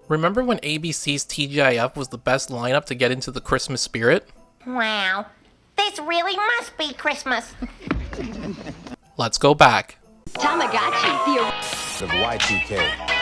Remember when ABC's TGIF was the best lineup to get into the Christmas spirit? Wow, this really must be Christmas. Let's go back. Tamagotchi, of Y2K.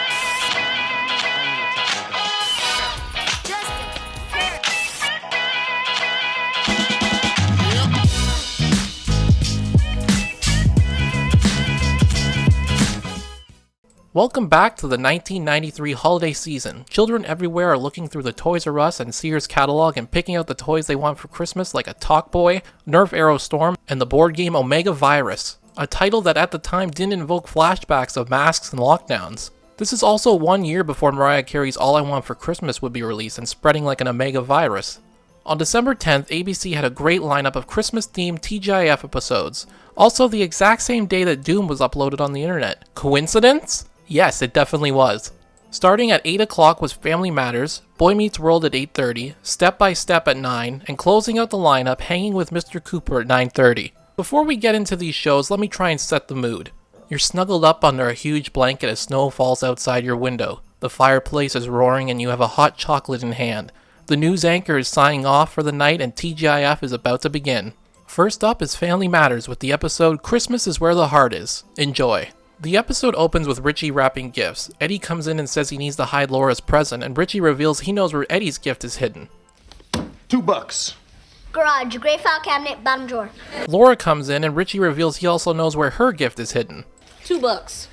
Welcome back to the 1993 holiday season. Children everywhere are looking through the Toys R Us and Sears catalog and picking out the toys they want for Christmas, like a Talk Boy, Nerf Arrow Storm, and the board game Omega Virus, a title that at the time didn't invoke flashbacks of masks and lockdowns. This is also 1 year before Mariah Carey's All I Want for Christmas would be released and spreading like an Omega Virus. On December 10th, ABC had a great lineup of Christmas-themed TGIF episodes, also the exact same day that Doom was uploaded on the internet. Coincidence? Yes, it definitely was. Starting at 8 o'clock was Family Matters, Boy Meets World at 8:30, Step by Step at 9, and closing out the lineup, Hanging with Mr. Cooper at 9:30. Before we get into these shows, let me try and set the mood. You're snuggled up under a huge blanket as snow falls outside your window. The fireplace is roaring and you have a hot chocolate in hand. The news anchor is signing off for the night and TGIF is about to begin. First up is Family Matters with the episode Christmas is Where the Heart Is. Enjoy. The episode opens with Richie wrapping gifts. Eddie comes in and says he needs to hide Laura's present, and Richie reveals he knows where Eddie's gift is hidden. $2. Garage, gray file cabinet, bottom drawer. Laura comes in and Richie reveals he also knows where her gift is hidden. $2.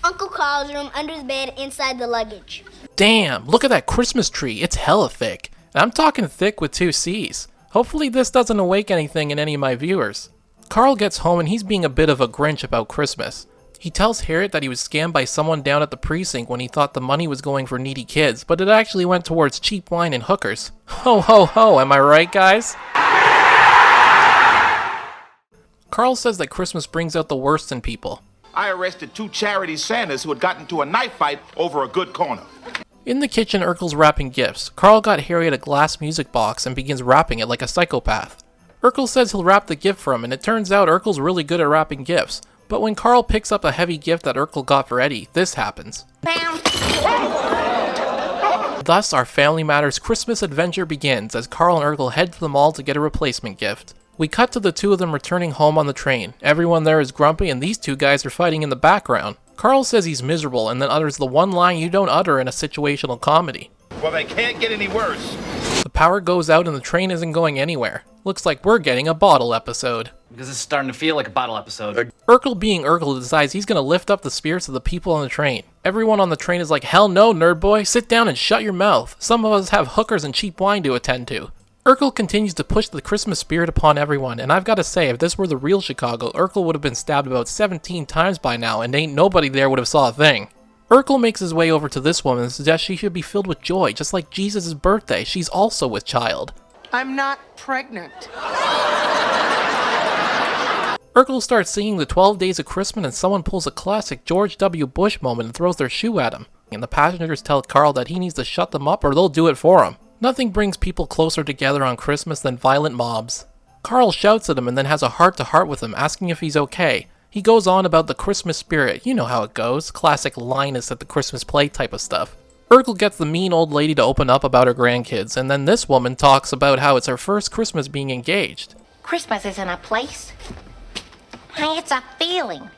Uncle Carl's room, under the bed, inside the luggage. Damn, look at that Christmas tree, it's hella thick. And I'm talking thick with 2 C's. Hopefully this doesn't awake anything in any of my viewers. Carl gets home and he's being a bit of a Grinch about Christmas. He tells Harriet that he was scammed by someone down at the precinct when he thought the money was going for needy kids, but it actually went towards cheap wine and hookers. Ho ho ho, am I right, guys? Carl says that Christmas brings out the worst in people. I arrested 2 charity Santas who had gotten into a knife fight over a good corner. In the kitchen, Urkel's wrapping gifts. Carl got Harriet a glass music box and begins wrapping it like a psychopath. Urkel says he'll wrap the gift for him, and it turns out Urkel's really good at wrapping gifts. But when Carl picks up a heavy gift that Urkel got for Eddie, this happens. Thus, our Family Matters Christmas adventure begins as Carl and Urkel head to the mall to get a replacement gift. We cut to the 2 of them returning home on the train. Everyone there is grumpy and these 2 guys are fighting in the background. Carl says he's miserable and then utters the one line you don't utter in a situational comedy. Well, they can't get any worse. The power goes out and the train isn't going anywhere. Looks like we're getting a bottle episode. Because it's starting to feel like a bottle episode. Urkel being Urkel decides he's gonna lift up the spirits of the people on the train. Everyone on the train is like, hell no, nerd boy, sit down and shut your mouth. Some of us have hookers and cheap wine to attend to. Urkel continues to push the Christmas spirit upon everyone, and I've gotta say, if this were the real Chicago, Urkel would have been stabbed about 17 times by now, and ain't nobody there would have saw a thing. Urkel makes his way over to this woman and suggests she should be filled with joy, just like Jesus' birthday. She's also with child. I'm not pregnant. Urkel starts singing the 12 Days of Christmas and someone pulls a classic George W. Bush moment and throws their shoe at him. And the passengers tell Carl that he needs to shut them up or they'll do it for him. Nothing brings people closer together on Christmas than violent mobs. Carl shouts at him and then has a heart-to-heart with him, asking if he's okay. He goes on about the Christmas spirit, you know how it goes, classic Linus at the Christmas play type of stuff. Urkel gets the mean old lady to open up about her grandkids, and then this woman talks about how it's her first Christmas being engaged. Christmas isn't a place. It's a feeling.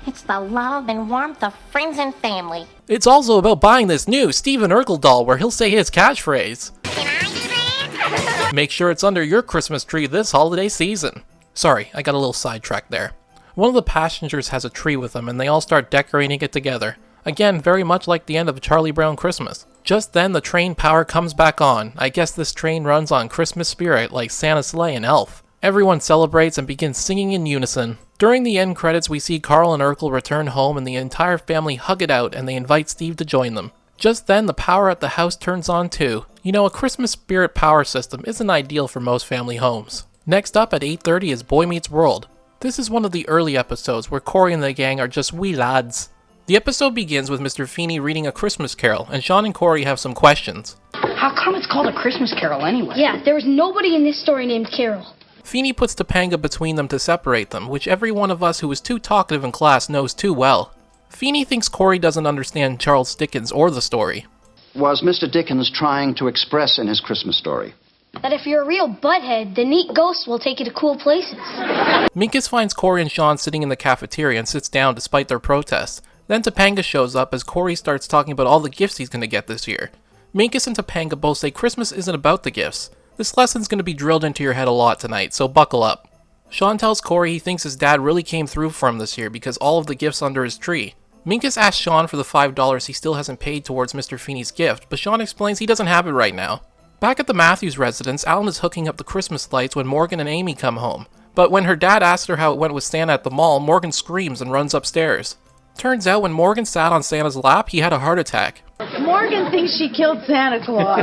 It's the love and warmth of friends and family. It's also about buying this new Steven Urkel doll where he'll say his catchphrase. Can I drink? Make sure it's under your Christmas tree this holiday season. Sorry, I got a little sidetracked there. One of the passengers has a tree with them and they all start decorating it together. Again, very much like the end of Charlie Brown Christmas. Just then the train power comes back on. I guess this train runs on Christmas spirit like Santa's sleigh and Elf. Everyone celebrates and begins singing in unison. During the end credits, we see Carl and Urkel return home and the entire family hug it out and they invite Steve to join them. Just then, the power at the house turns on too. You know, a Christmas spirit power system isn't ideal for most family homes. Next up at 8:30 is Boy Meets World. This is one of the early episodes where Corey and the gang are just wee lads. The episode begins with Mr. Feeney reading A Christmas Carol, and Sean and Corey have some questions. How come it's called A Christmas Carol anyway? Yeah, there was nobody in this story named Carol. Feeney puts Topanga between them to separate them, which every one of us who is too talkative in class knows too well. Feeney thinks Corey doesn't understand Charles Dickens or the story. Was Mr. Dickens trying to express in his Christmas story? That if you're a real butthead, the neat ghosts will take you to cool places. Minkus finds Corey and Sean sitting in the cafeteria and sits down despite their protests. Then Topanga shows up as Corey starts talking about all the gifts he's going to get this year. Minkus and Topanga both say Christmas isn't about the gifts. This lesson's going to be drilled into your head a lot tonight, so buckle up. Sean tells Corey he thinks his dad really came through for him this year because all of the gifts under his tree. Minkus asks Sean for the $5 he still hasn't paid towards Mr. Feeney's gift, but Sean explains he doesn't have it right now. Back at the Matthews residence, Alan is hooking up the Christmas lights when Morgan and Amy come home. But when her dad asks her how it went with Santa at the mall, Morgan screams and runs upstairs. Turns out when Morgan sat on Santa's lap, he had a heart attack. Morgan thinks she killed Santa Claus.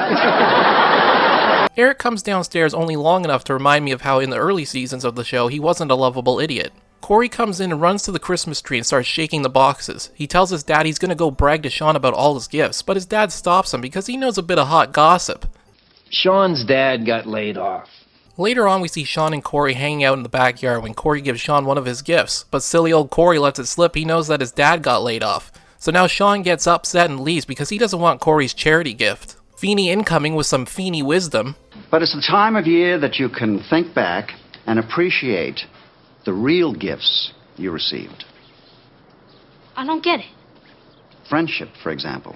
Eric comes downstairs only long enough to remind me of how in the early seasons of the show he wasn't a lovable idiot. Corey comes in and runs to the Christmas tree and starts shaking the boxes. He tells his dad he's gonna go brag to Sean about all his gifts, but his dad stops him because he knows a bit of hot gossip. Sean's dad got laid off. Later on, we see Sean and Corey hanging out in the backyard when Corey gives Sean one of his gifts, but silly old Corey lets it slip. He knows that his dad got laid off. So now Sean gets upset and leaves because he doesn't want Corey's charity gift. Feeney incoming with some Feeney wisdom. But it's the time of year that you can think back and appreciate the real gifts you received. I don't get it. Friendship, for example,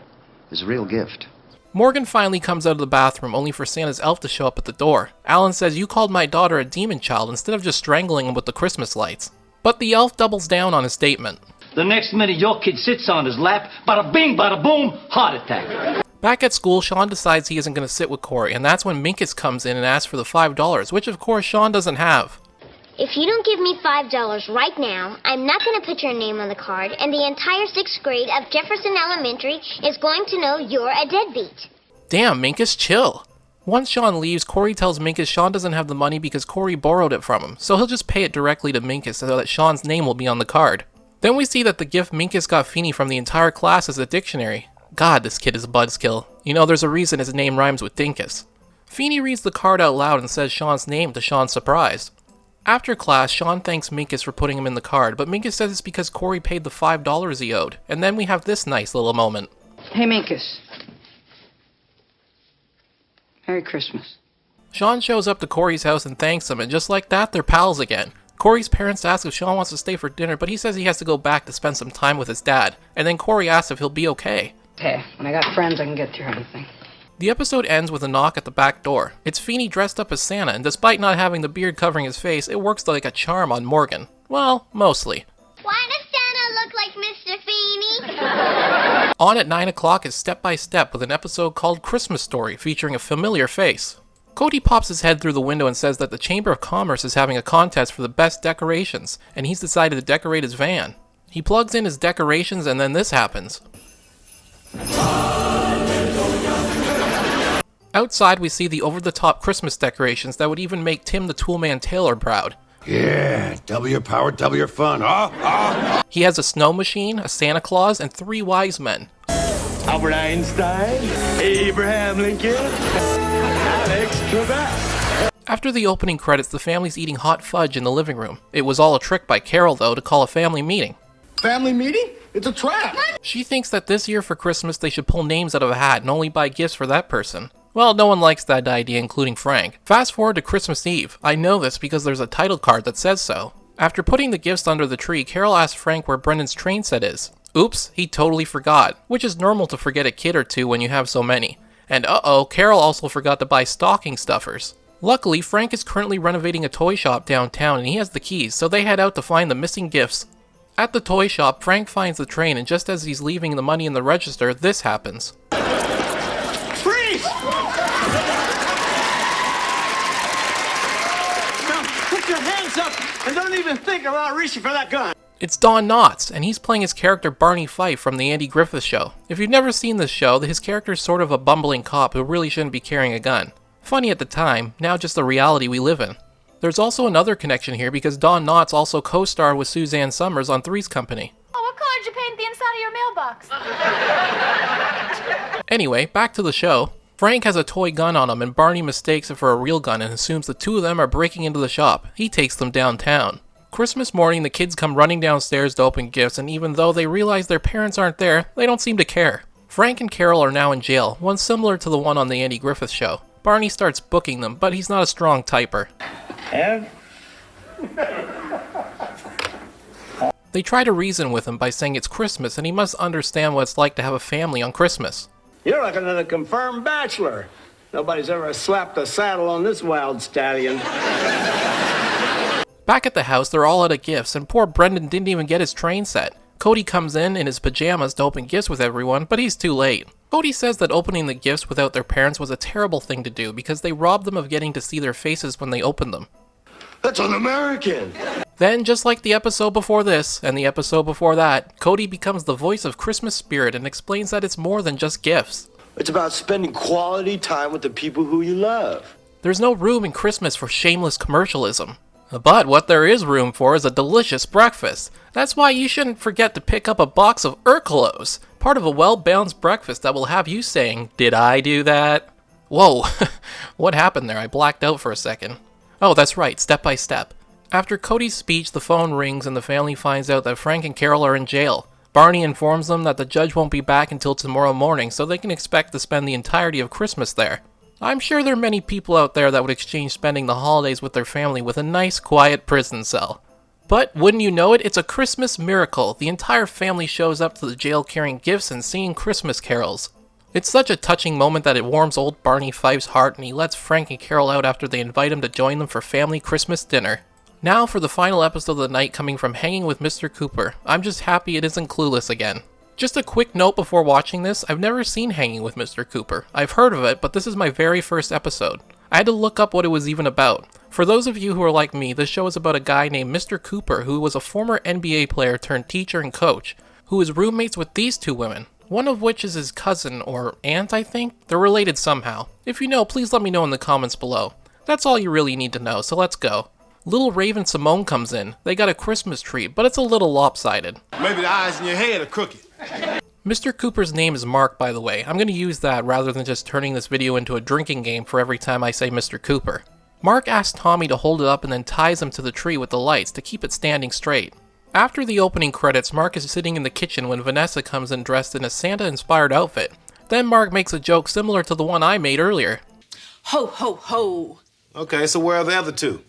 is a real gift. Morgan finally comes out of the bathroom only for Santa's elf to show up at the door. Alan says, "You called my daughter a demon child instead of just strangling him with the Christmas lights." But the elf doubles down on his statement. The next minute your kid sits on his lap, bada bing, bada boom, heart attack. Back at school, Sean decides he isn't going to sit with Corey, and that's when Minkus comes in and asks for the $5, which of course Sean doesn't have. If you don't give me $5 right now, I'm not going to put your name on the card, and the entire 6th grade of Jefferson Elementary is going to know you're a deadbeat. Damn, Minkus, chill. Once Sean leaves, Corey tells Minkus Sean doesn't have the money because Corey borrowed it from him, so he'll just pay it directly to Minkus so that Sean's name will be on the card. Then we see that the gift Minkus got Feeney from the entire class is a dictionary. God, this kid is a buzzkill. You know, there's a reason his name rhymes with Dinkus. Feeney reads the card out loud and says Sean's name to Sean's surprise. After class, Sean thanks Minkus for putting him in the card, but Minkus says it's because Corey paid the $5 he owed. And then we have this nice little moment. Hey, Minkus. Merry Christmas. Sean shows up to Corey's house and thanks him, and just like that, they're pals again. Corey's parents ask if Sean wants to stay for dinner, but he says he has to go back to spend some time with his dad. And then Corey asks if he'll be okay. Hey, when I got friends, I can get through anything. The episode ends with a knock at the back door. It's Feeney dressed up as Santa, and despite not having the beard covering his face, it works like a charm on Morgan. Well, mostly. Why does Santa look like Mr. Feeney? On at 9 o'clock is Step by Step with an episode called Christmas Story, featuring a familiar face. Cody pops his head through the window and says that the Chamber of Commerce is having a contest for the best decorations, and he's decided to decorate his van. He plugs in his decorations, and then this happens. Outside, we see the over-the-top Christmas decorations that would even make Tim the Toolman Taylor proud. Yeah, double your power, double your fun. He has a snow machine, a Santa Claus, and 3 wise men. Albert Einstein, Abraham Lincoln, Alex Trebek. After the opening credits, the family's eating hot fudge in the living room. It was all a trick by Carol, though, to call a family meeting. Family meeting? It's a trap. She thinks that this year for Christmas they should pull names out of a hat and only buy gifts for that person. Well, no one likes that idea, including Frank. Fast forward to Christmas Eve. I know this because there's a title card that says so. After putting the gifts under the tree, Carol asks Frank where Brendan's train set is. Oops, he totally forgot, which is normal to forget a kid or two when you have so many. And uh-oh, Carol also forgot to buy stocking stuffers. Luckily, Frank is currently renovating a toy shop downtown and he has the keys, so they head out to find the missing gifts. At the toy shop, Frank finds the train, and just as he's leaving the money in the register, this happens. Freeze! Now, put your hands up and don't even think about reaching for that gun. It's Don Knotts, and he's playing his character Barney Fife from The Andy Griffith Show. If you've never seen this show, his character's sort of a bumbling cop who really shouldn't be carrying a gun. Funny at the time, now just the reality we live in. There's also another connection here because Don Knotts also co-starred with Suzanne Summers on Three's Company. Oh, what color did you paint the inside of your mailbox? Anyway, back to the show. Frank has a toy gun on him and Barney mistakes it for a real gun and assumes the two of them are breaking into the shop. He takes them downtown. Christmas morning, the kids come running downstairs to open gifts, and even though they realize their parents aren't there, they don't seem to care. Frank and Carol are now in jail, one similar to the one on the Andy Griffith Show. Barney starts booking them, but he's not a strong typer. They try to reason with him by saying it's Christmas and he must understand what it's like to have a family on Christmas. You're like another confirmed bachelor. Nobody's ever slapped a saddle on this wild stallion. Back at the house, they're all out of gifts, and poor Brendan didn't even get his train set. Cody comes in his pajamas to open gifts with everyone, but he's too late. Cody says that opening the gifts without their parents was a terrible thing to do because they robbed them of getting to see their faces when they opened them. That's un-American. Then, just like the episode before this, and the episode before that, Cody becomes the voice of Christmas spirit and explains that it's more than just gifts. It's about spending quality time with the people who you love. There's no room in Christmas for shameless commercialism. But what there is room for is a delicious breakfast. That's why you shouldn't forget to pick up a box of Urkelos, part of a well-balanced breakfast that will have you saying, "Did I do that?" Whoa, what happened there? I blacked out for a second. Oh, that's right, step by step. After Cody's speech, the phone rings and the family finds out that Frank and Carol are in jail. Barney informs them that the judge won't be back until tomorrow morning, so they can expect to spend the entirety of Christmas there. I'm sure there are many people out there that would exchange spending the holidays with their family with a nice, quiet prison cell. But wouldn't you know it, it's a Christmas miracle. The entire family shows up to the jail carrying gifts and singing Christmas carols. It's such a touching moment that it warms old Barney Fife's heart, and he lets Frank and Carol out after they invite him to join them for family Christmas dinner. Now for the final episode of the night, coming from Hanging with Mr. Cooper. I'm just happy it isn't Clueless again. Just a quick note before watching this, I've never seen Hanging with Mr. Cooper. I've heard of it, but this is my very first episode. I had to look up what it was even about. For those of you who are like me, this show is about a guy named Mr. Cooper who was a former NBA player turned teacher and coach, who is roommates with these two women. One of which is his cousin, or aunt, I think? They're related somehow. If you know, please let me know in the comments below. That's all you really need to know, so let's go. Little Raven Simone comes in. They got a Christmas tree, but it's a little lopsided. Maybe the eyes in your head are crooked. Mr. Cooper's name is Mark, by the way. I'm going to use that rather than just turning this video into a drinking game for every time I say Mr. Cooper. Mark asks Tommy to hold it up and then ties him to the tree with the lights to keep it standing straight. After the opening credits, Mark is sitting in the kitchen when Vanessa comes in dressed in a Santa-inspired outfit. Then Mark makes a joke similar to the one I made earlier. Ho, ho, ho. Okay, so where are the other two?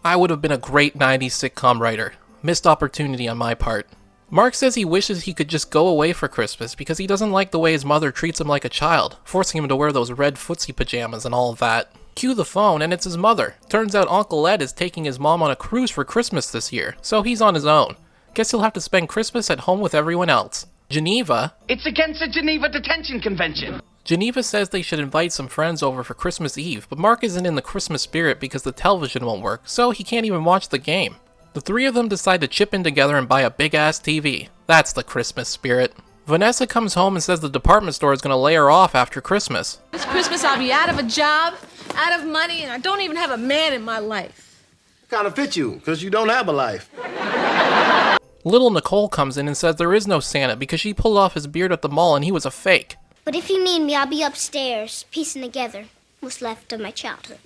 I would have been a great 90s sitcom writer. Missed opportunity on my part. Mark says he wishes he could just go away for Christmas because he doesn't like the way his mother treats him like a child, forcing him to wear those red footsie pajamas and all of that. Cue the phone, and it's his mother. Turns out Uncle Ed is taking his mom on a cruise for Christmas this year, so he's on his own. Guess he'll have to spend Christmas at home with everyone else. Geneva... It's against the Geneva Detention Convention. Geneva says they should invite some friends over for Christmas Eve, but Mark isn't in the Christmas spirit because the television won't work, so he can't even watch the game. The three of them decide to chip in together and buy a big-ass TV. That's the Christmas spirit. Vanessa comes home and says the department store is going to lay her off after Christmas. This Christmas I'll be out of a job, out of money, and I don't even have a man in my life. Kind of fit you, because you don't have a life. Little Nicole comes in and says there is no Santa because she pulled off his beard at the mall and he was a fake. But if you need me, I'll be upstairs, piecing together what's left of my childhood.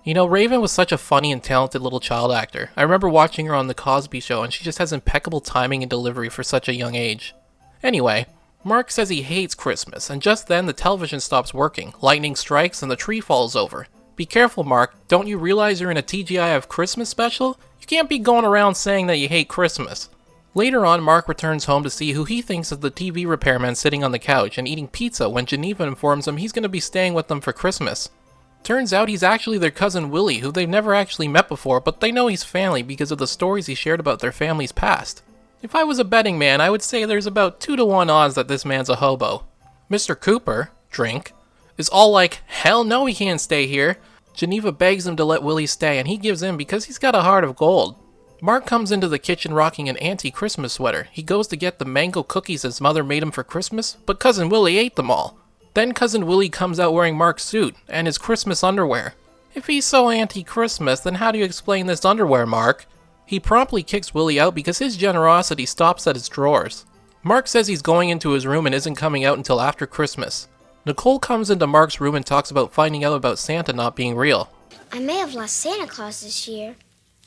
You know, Raven was such a funny and talented little child actor. I remember watching her on The Cosby Show and she just has impeccable timing and delivery for such a young age. Anyway, Mark says he hates Christmas, and just then the television stops working, lightning strikes, and the tree falls over. Be careful, Mark. Don't you realize you're in a TGIF Christmas special? You can't be going around saying that you hate Christmas. Later on, Mark returns home to see who he thinks is the TV repairman sitting on the couch and eating pizza when Geneva informs him he's going to be staying with them for Christmas. Turns out he's actually their cousin Willie, who they've never actually met before, but they know he's family because of the stories he shared about their family's past. If I was a betting man, I would say there's about 2-to-1 odds that this man's a hobo. Mr. Cooper, drink, is all like, hell no, he can't stay here. Geneva begs him to let Willie stay, and he gives in because he's got a heart of gold. Mark comes into the kitchen rocking an anti-Christmas sweater. He goes to get the mango cookies his mother made him for Christmas, but Cousin Willie ate them all. Then Cousin Willie comes out wearing Mark's suit and his Christmas underwear. If he's so anti-Christmas, then how do you explain this underwear, Mark? He promptly kicks Willie out because his generosity stops at his drawers. Mark says he's going into his room and isn't coming out until after Christmas. Nicole comes into Mark's room and talks about finding out about Santa not being real. I may have lost Santa Claus this year,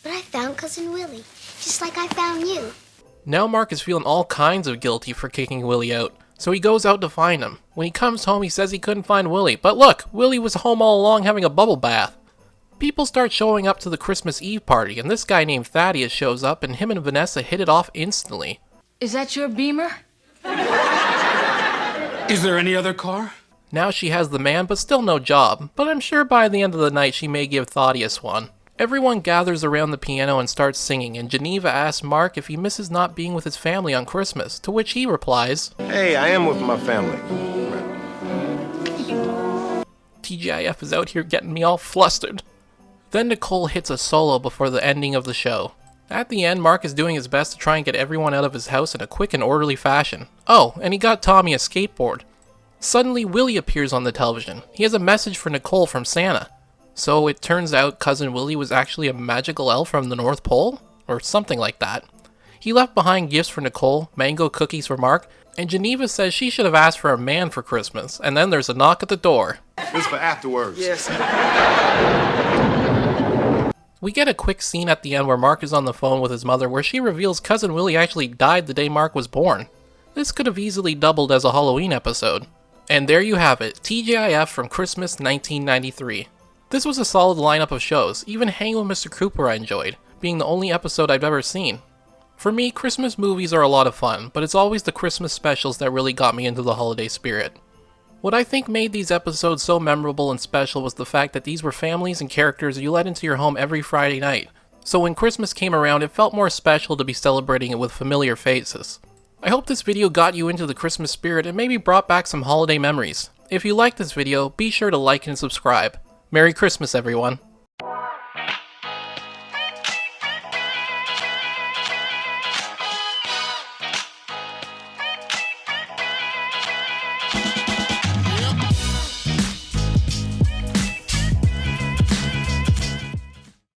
But I found Cousin Willie, just like I found you. Now Mark is feeling all kinds of guilty for kicking Willie out, so he goes out to find him. When he comes home, he says he couldn't find Willie, but look, Willie was home all along having a bubble bath. People start showing up to the Christmas Eve party, and this guy named Thaddeus shows up, and him and Vanessa hit it off instantly. Is that your Beamer? Is there any other car? Now she has the man, but still no job, but I'm sure by the end of the night she may give Thaddeus one. Everyone gathers around the piano and starts singing, and Geneva asks Mark if he misses not being with his family on Christmas, to which he replies, Hey, I am with my family. TGIF is out here getting me all flustered. Then Nicole hits a solo before the ending of the show. At the end, Mark is doing his best to try and get everyone out of his house in a quick and orderly fashion. Oh, and he got Tommy a skateboard. Suddenly, Willie appears on the television. He has a message for Nicole from Santa. So it turns out Cousin Willie was actually a magical elf from the North Pole? Or something like that. He left behind gifts for Nicole, mango cookies for Mark, and Geneva says she should have asked for a man for Christmas, and then there's a knock at the door. This for afterwards. Yes. We get a quick scene at the end where Mark is on the phone with his mother where she reveals Cousin Willie actually died the day Mark was born. This could have easily doubled as a Halloween episode. And there you have it, TGIF from Christmas 1993. This was a solid lineup of shows, even Hangin' With Mr. Cooper I enjoyed, being the only episode I've ever seen. For me, Christmas movies are a lot of fun, but it's always the Christmas specials that really got me into the holiday spirit. What I think made these episodes so memorable and special was the fact that these were families and characters you let into your home every Friday night. So when Christmas came around, it felt more special to be celebrating it with familiar faces. I hope this video got you into the Christmas spirit and maybe brought back some holiday memories. If you liked this video, be sure to like and subscribe. Merry Christmas, everyone.